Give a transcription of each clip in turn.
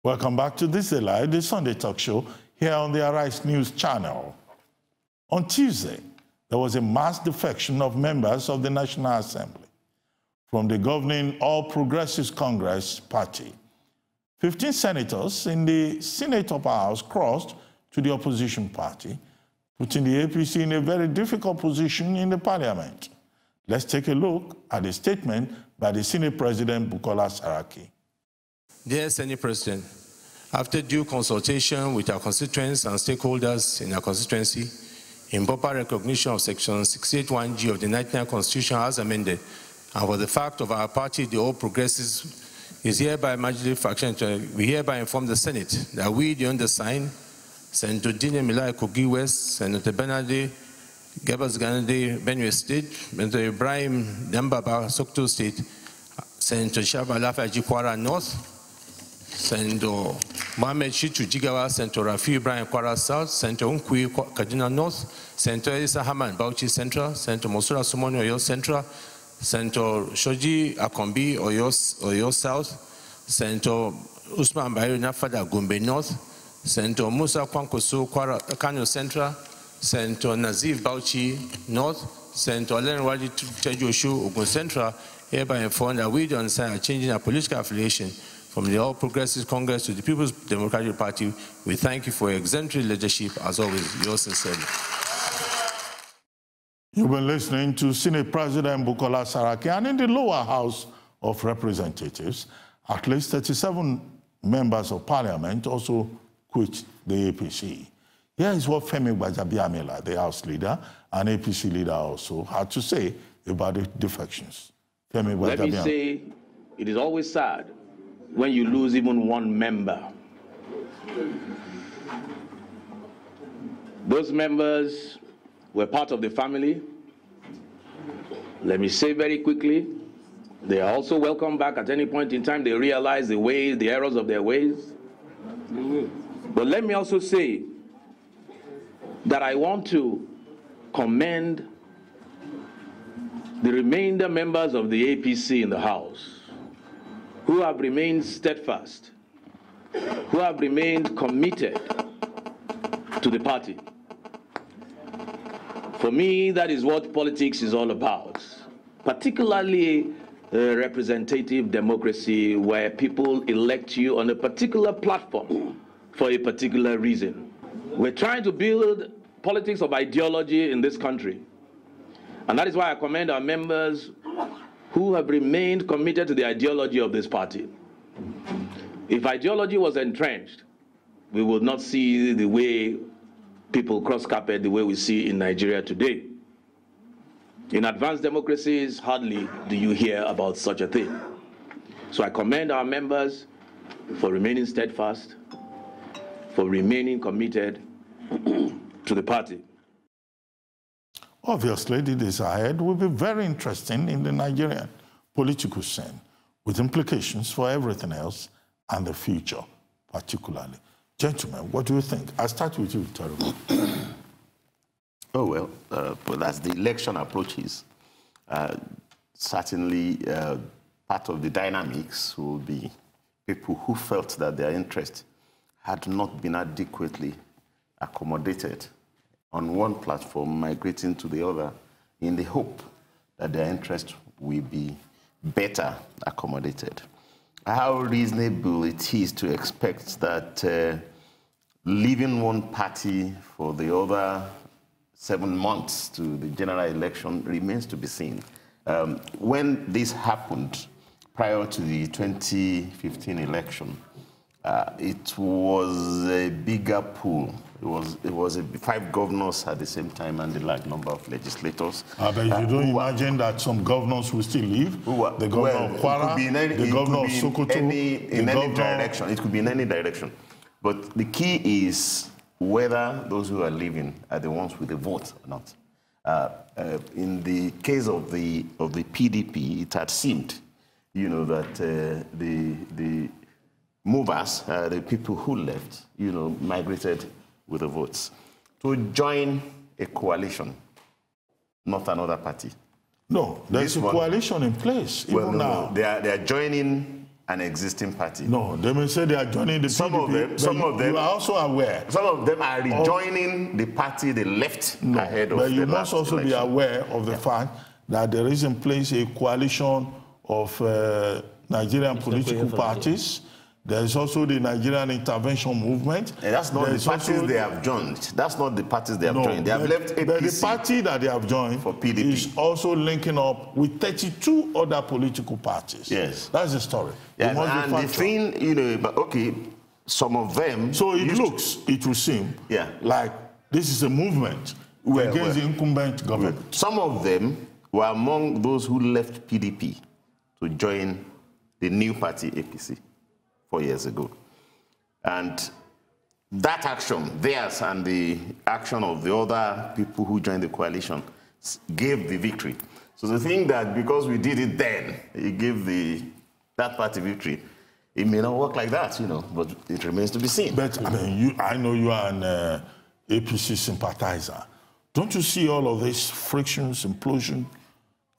Welcome back to This Day Live, the Sunday talk show here on the Arise News channel. On Tuesday, there was a mass defection of members of the National Assembly from the governing All Progressives Congress party. 15 senators in the Senate Upper House crossed to the opposition party, putting the APC in a very difficult position in the parliament. Let's take a look at a statement by the Senate President Bukola Saraki. Dear Senate President, after due consultation with our constituents and stakeholders in our constituency, in proper recognition of Section 681G of the 1999 Constitution as amended, and for the fact of our party, the All Progressives, is hereby majority faction, we hereby inform the Senate that we, the undersigned, Senator Dine Milai Kogi West, Senator Bernardi Gebas Ganade, Benue State, Senator Ibrahim Dambaba, Sokoto State, Senator Shaba Lafaji Kwara North, Senator Mohamed Shitu Jigawa, Senator Rafi Ibrahim Kwara South, Senator Unkui Kaduna North, Senator Isa Haman Bauchi Central, Senator Mosura Sumoni Oyo Central, Senator Shoji Akombi Oyo South, Senator Usman Bayo Nafada Gombe North, Senator Musa Kwankoso Kano Central, Senator Nazif Bauchi North, Senator Alen Wadi Tejoshu Ogun Central, hereby informed that we don't sign changing our political affiliation from the All Progressives Congress to the People's Democratic Party. We thank you for your exemplary leadership. As always, yours sincerely. You've been listening to Senate President Bukola Saraki, and in the lower house of representatives, at least 37 members of parliament also quit the APC. Here is what Femi Gbajabiamila, the House leader and APC leader also, had to say about the defections. Femi Gbajabiamila. Let me say, it is always sad when you lose even one member. Those members were part of the family. Let me say very quickly, they are also welcome back at any point in time they realize the errors of their ways. But let me also say that I want to commend the remainder members of the APC in the House who have remained steadfast, who have remained committed to the party. For me, that is what politics is all about, particularly representative democracy, where people elect you on a particular platform for a particular reason. We're trying to build politics of ideology in this country, and that is why I commend our members who have remained committed to the ideology of this party. If ideology was entrenched, we would not see the way people cross carpet the way we see in Nigeria today. In advanced democracies, hardly do you hear about such a thing. So I commend our members for remaining steadfast, for remaining committed to the party. Obviously, the days ahead will be very interesting in the Nigerian political scene, with implications for everything else and the future, particularly. Gentlemen, what do you think? I'll start with you, Terry. Oh, well, but as the election approaches, certainly part of the dynamics will be people who felt that their interest had not been adequately accommodated on one platform, migrating to the other in the hope that their interest will be better accommodated. How reasonable it is to expect that leaving one party for the other 7 months to the general election remains to be seen. When this happened prior to the 2015 election, it was a bigger pool. It was 5 governors at the same time and a large number of legislators. But you don't imagine that some governors will still leave? The governor of Kwara, the governor of Sokoto, in any direction. It could be in any direction. But the key is whether those who are leaving are the ones with the vote or not. In the case of the PDP, it had seemed, that the movers, the people who left, migrated with the votes to join a coalition, not another party. No, there's a coalition in place even now. They are joining an existing party. No, they may say they are joining the PDP. Some of them you are also aware. Some of them are rejoining the party they left ahead of. But you must also be aware of the fact that there is in place a coalition of Nigerian political parties. There is also the Nigerian intervention movement. And that's not the parties they have joined. That's not the parties they have joined. They have left APC. But the party that they have joined for PDP is also linking up with 32 other political parties. Yes. That's the story. Yeah, and the thing, you know, but okay, some of them... So it will seem like this is a movement against the incumbent government. Some of them were among those who left PDP to join the new party, APC. 4 years ago. And that action, theirs and the action of the other people who joined the coalition, gave the victory. So the thing that because we did it then, it gave that party victory, it may not work like that, you know, but it remains to be seen. But I mean, I know you are an APC sympathizer. Don't you see all of this frictions, implosion,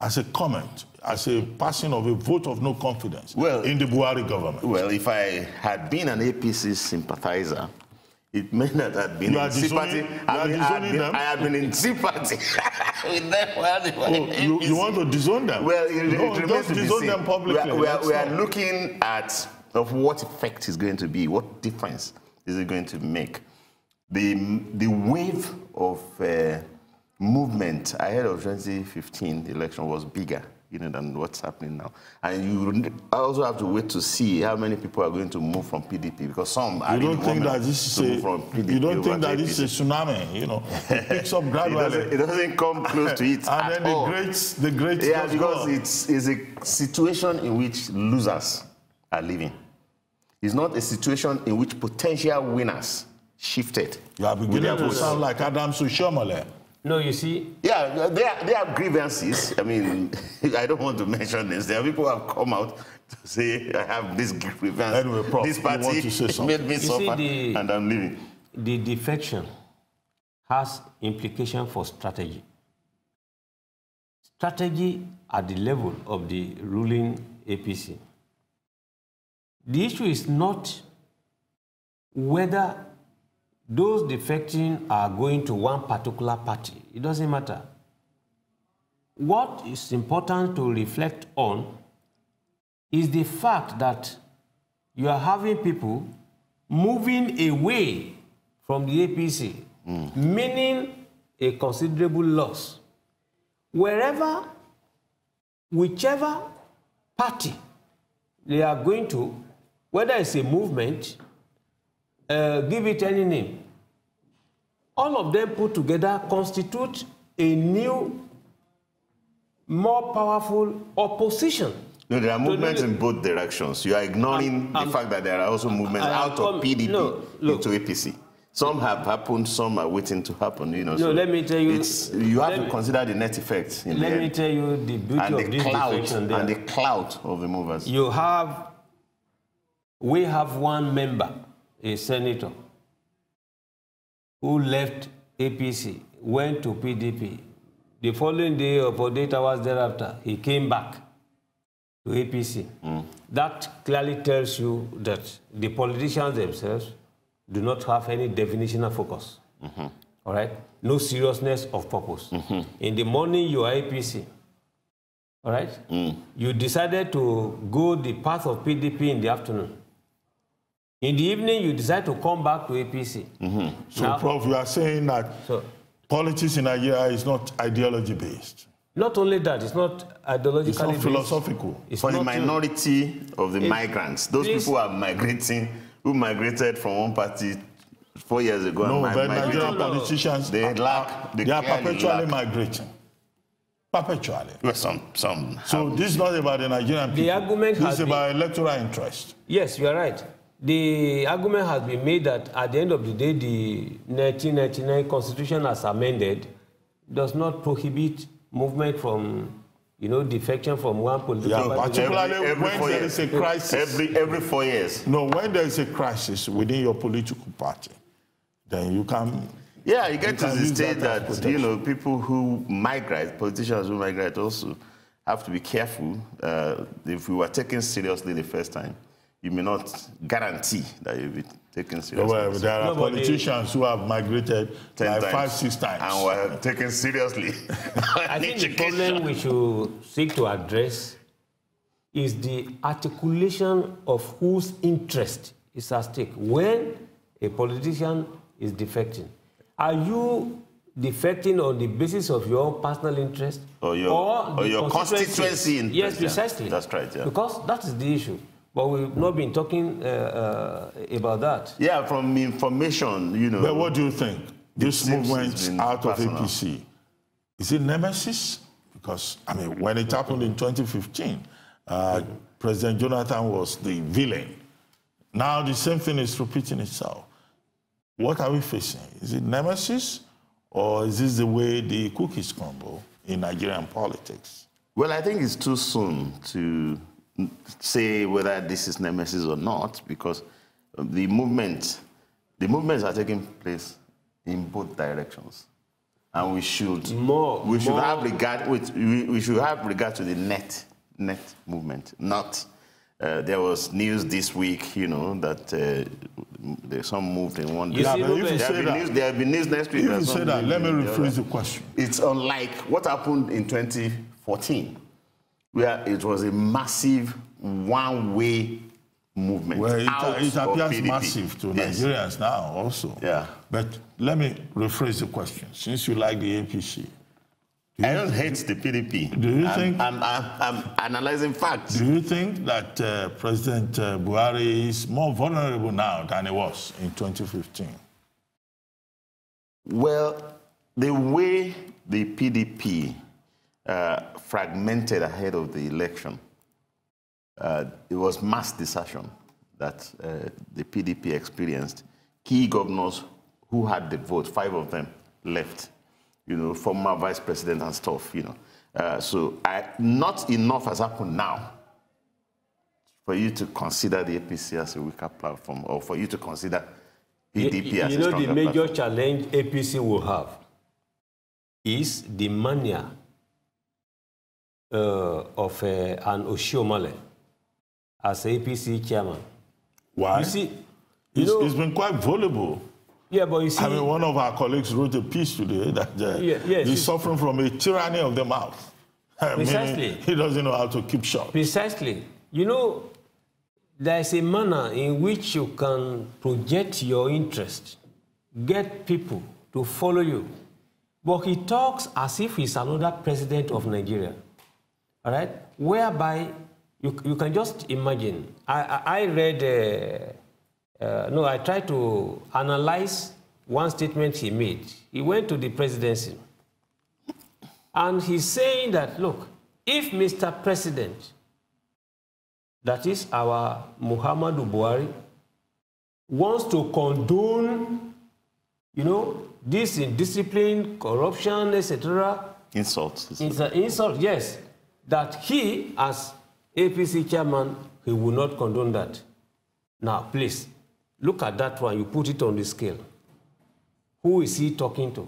as a comment, as a passing of a vote of no confidence in the Buhari government? Well, if I had been an APC sympathizer, it meant that I'd been in sympathy. I had been in sympathy with them. You want to disown them? Well, it remains to be disown seen. them publicly. We are looking at what effect is going to be, what difference is it going to make. The wave of movement ahead of 2015, the election was bigger, you know, than what's happening now. And you also have to wait to see how many people are going to move from PDP, because some are You don't think that this is a tsunami, you know? It picks up gradually. It doesn't come close to it and at then all. the great Yeah, because it's a situation in which losers are living. It's not a situation in which potential winners shifted. You are beginning to sound like Adam Sushomole. No, you see... Yeah, they have grievances. I mean, I don't want to mention this. There are people who have come out to say, I have this grievance. Anyway, Prof, this party made me suffer, and I'm leaving. The defection has implication for strategy. Strategy at the level of the ruling APC. The issue is not whether those defecting are going to one particular party. It doesn't matter. What is important to reflect on is the fact that you are having people moving away from the APC, meaning a considerable loss. Whichever party they are going to, whether it's a movement, give it any name, all of them put together constitute a new, more powerful opposition. No, there are movements in both directions. You are ignoring the fact that there are also movements out of PDP into APC. Some have happened, some are waiting to happen. You know, so let me tell you. You have to consider the net effect. Let me tell you the beauty of this defection there. And the clout of the movers. We have one member, a senator, who left APC, went to PDP. The following day or 48 hours thereafter, he came back to APC. That clearly tells you that the politicians themselves do not have any definitional focus. All right? No seriousness of purpose. In the morning, you are APC. All right? You decided to go the path of PDP in the afternoon. In the evening, you decide to come back to APC. So, now, Prof, you are saying that politics in Nigeria is not ideology-based. Not only that, it's not ideologically based. It's not philosophical. It's for the minority of the migrants, those people who are migrating, who migrated from one party 4 years ago. No, but Nigerian politicians, they are perpetually migrating. Perpetually. Well, some so this is not about the Nigerian people. The argument this is about electoral interest. Yes, you are right. The argument has been made that at the end of the day, the 1999 Constitution as amended does not prohibit movement from, defection from one political party. Particularly when there is a crisis. Every 4 years. No, when there is a crisis within your political party, then you can... Yeah, you get to the state that, people who migrate, politicians who migrate also have to be careful. If we were taken seriously the first time, you may not guarantee that you'll be taken seriously. Well, there are politicians who have migrated 10 like 5, 6 times. And were taken seriously. I think the problem we should seek to address is the articulation of whose interest is at stake when a politician is defecting. Are you defecting on the basis of your own personal interest or your constituency interest? Yes, precisely. That's right, yeah. Because that is the issue. But we've not been talking about that. Yeah, from information, you know. But what do you think? This movement out of APC, is it nemesis? Because, I mean, when it happened in 2015, President Jonathan was the villain. Now the same thing is repeating itself. What are we facing? Is it nemesis, or is this the way the cookies crumble in Nigerian politics? Well, I think it's too soon to say whether this is nemesis or not, because the movements are taking place in both directions, and we should have regard to the net movement. Not there was news this week, you know, that there's some moved in one direction. There have been news next week. If you say that, let me rephrase the question. It's unlike what happened in 2014, where it was a massive one-way movement. Well, it appears massive to Nigerians now also. Yeah. But let me rephrase the question. Since you like the APC, I don't hate the PDP. Do you think I'm analyzing facts? Do you think that President Buhari is more vulnerable now than he was in 2015? Well, the way the PDP fragmented ahead of the election, it was mass desertion that the PDP experienced. Key governors who had the vote, 5 of them left. You know, former vice president and stuff, you know. So not enough has happened now for you to consider the APC as a weaker platform, or for you to consider PDP as a stronger platform. You know, the major challenge APC will have is the mania of an Oshiomhole as APC chairman. Why? You see, it's been quite vulnerable. Yeah, but you see... I mean, one of our colleagues wrote a piece today that he's suffering from a tyranny of the mouth. Precisely. He doesn't know how to keep short. Precisely. You know, there's a manner in which you can project your interest, get people to follow you. But he talks as if he's another president of Nigeria. All right? Whereby you can just imagine. I read... I tried to analyze one statement he made. He went to the presidency. And he's saying that, look, if Mr. President, that is our Muhammadu Buhari, wants to condone, you know, this indiscipline, corruption, etc. Insults. It's an insult, yes. That he, as APC chairman, he will not condone that. Now, please, look at that one. You put it on the scale. Who is he talking to?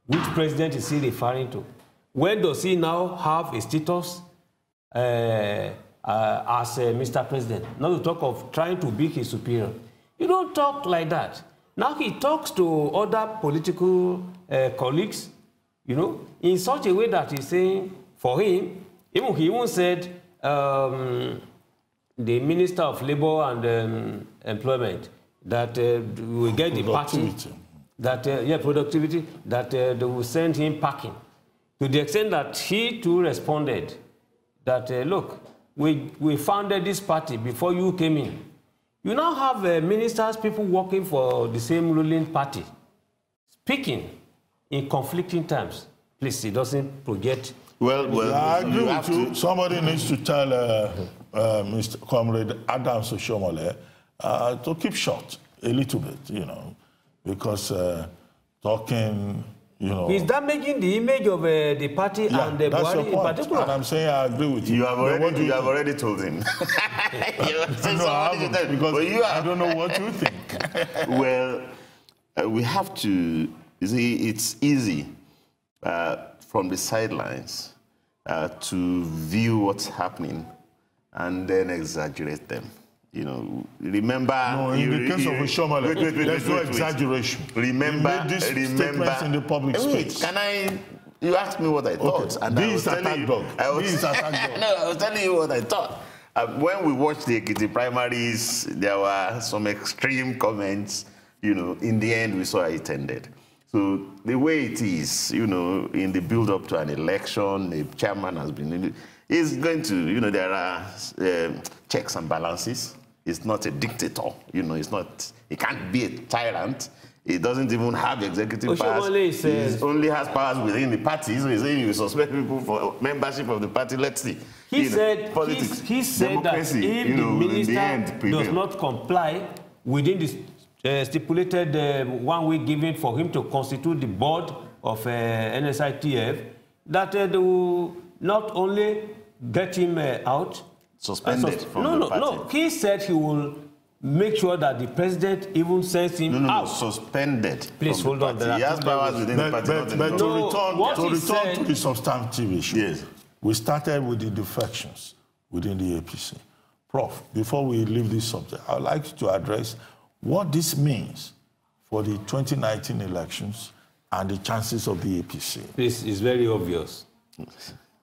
Which president is he referring to? When does he now have a status as Mr. President? Not to talk of trying to be his superior. You don't talk like that. Now he talks to other political colleagues, you know, in such a way that he's saying, for him, he even said, the Minister of Labor and Employment, that we get the party, that productivity, that they will send him packing. To the extent that he too responded that, look, we founded this party before you came in. You now have ministers, people working for the same ruling party, speaking in conflicting terms. Please, it doesn't project. Well, I agree with you. Somebody needs to tell Mr. Comrade Adams Oshiomhole to keep short a little bit, you know, because talking, you know... Is that making the image of the party and the Buhari in particular? And I'm saying I agree with you. You have already told him. No, I haven't, because I don't know what you think. Well, we have to... You see, it's easy from the sidelines to view what's happening and then exaggerate them. You know, remember... No, in the case of Oshomole, there's no exaggeration. Remember statements in the public space. You asked me what I thought. Okay. And I was telling you. No, I was telling you what I thought. When we watched the Ekiti primaries, there were some extreme comments. You know, in the end, we saw how it ended. So the way it is, you know, in the build-up to an election, the chairman has been... Is going to, you know, there are checks and balances. It's not a dictator, you know, it's not, he can't be a tyrant. He doesn't even have executive powers. He only has powers within the party. So he's saying you suspend people for membership of the party. Let's see. He said that if the minister does not comply within the stipulated 1 week given for him to constitute the board of NSITF, that they will not only get him out, suspended from the party. No, he said he will make sure that the president even sends him out. Suspended. Please hold on. He has powers within the party. But to return to the substantive issue, yes. We started with the defections within the APC. Prof, before we leave this subject, I would like to address what this means for the 2019 elections and the chances of the APC. This is very obvious.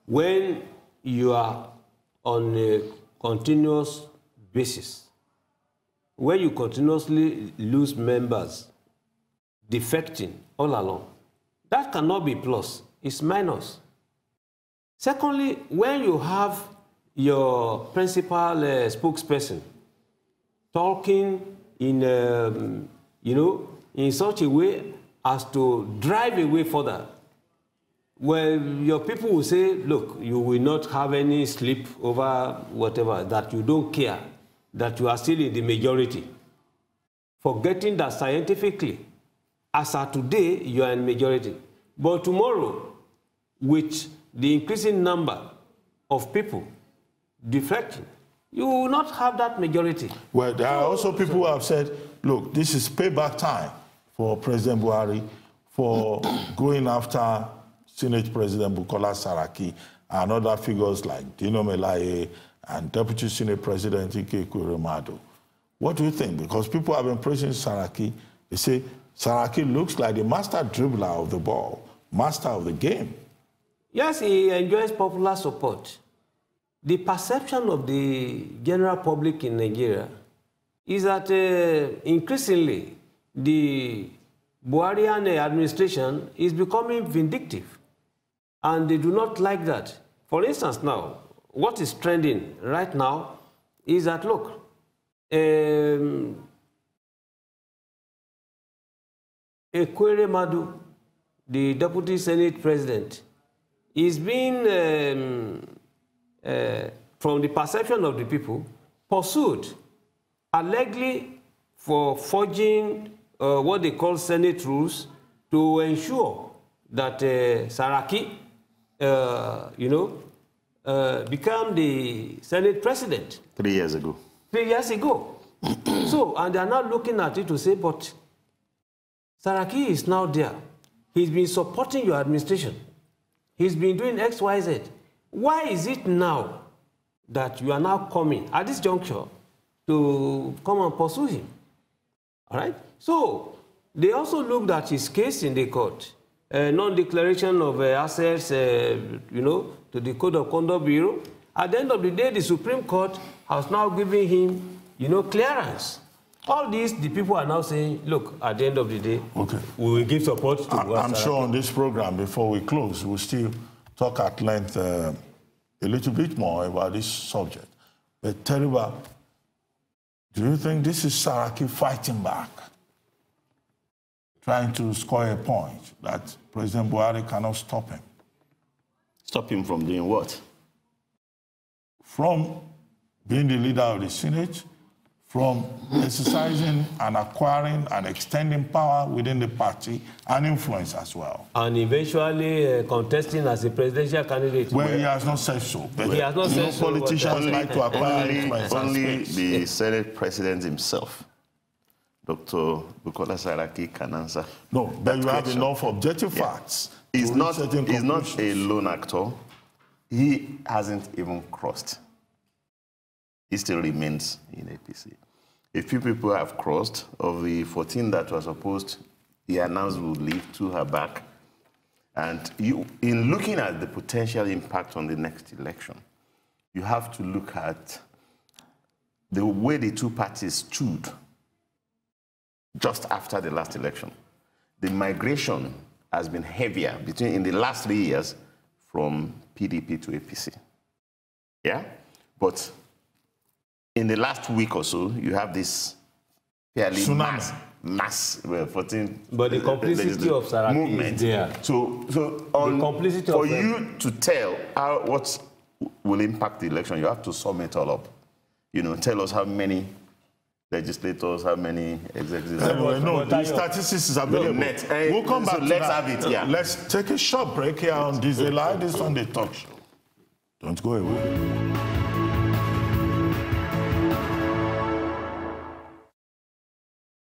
When you are on a continuous basis, when you continuously lose members defecting all along, that cannot be plus, it's minus. Secondly, when you have your principal spokesperson talking in, you know, in such a way as to drive away further, well, your people will say, look, you will not have any sleep over whatever, that you don't care, that you are still in the majority. Forgetting that scientifically, as of today, you are in majority. But tomorrow, with the increasing number of people deflecting, you will not have that majority. Well, there are also people who have said, look, this is payback time for President Buhari for going after Senate President Bukola Saraki and other figures like Dino Melaye and Deputy Senate President Ike Ekweremadu. What do you think? Because people have been praising Saraki. They say Saraki looks like the master dribbler of the ball, master of the game. Yes, he enjoys popular support. The perception of the general public in Nigeria is that increasingly the Buharian administration is becoming vindictive. And they do not like that. For instance, now, what is trending right now is that, look, Ekweremadu, the Deputy Senate President, is being, from the perception of the people, pursued allegedly for forging what they call Senate rules to ensure that Saraki become the Senate President. 3 years ago. 3 years ago. So, and they are now looking at it to say, but Saraki is now there. He's been supporting your administration. He's been doing X, Y, Z. Why is it now that you are now coming at this juncture to come and pursue him? All right? So, they also looked at his case in the court. Non-declaration of assets, to the Code of Conduct Bureau. At the end of the day, the Supreme Court has now given him, clearance. All these, the people are now saying, look, at the end of the day, okay, we will give support to I'm sure on this program, before we close, we'll still talk at length a little bit more about this subject. But Teriba, do you think this is Saraki fighting back? Trying to score a point that President Buhari cannot stop him. Stop him from doing what? From being the leader of the Senate, from exercising and acquiring and extending power within the party and influence as well. And eventually contesting as a presidential candidate. Well, he has not said so. But he has not said so. Politicians like to acquire influence. Only the Senate President himself, Dr. Bukola Saraki, can answer. No, but you have enough objective facts. He's not a lone actor. He hasn't even crossed he still remains in APC. A few people have crossed. Of the 14 that were supposed, he announced would leave, 2 are back. And in looking at the potential impact on the next election, you have to look at the way the 2 parties stood just after the last election. The migration has been heavier in the last 3 years from PDP to APC. Yeah? But in the last week or so, you have this fairly mass 14. But the complicity of Saraki movement is there. So for you to tell what will impact the election, you have to sum it all up. Tell us how many legislators, how many executives. No, the statistics is available. We'll come back to let's that. have it, yeah. Let's take a short break here on Diesel Live. This on the talk show. Don't go away.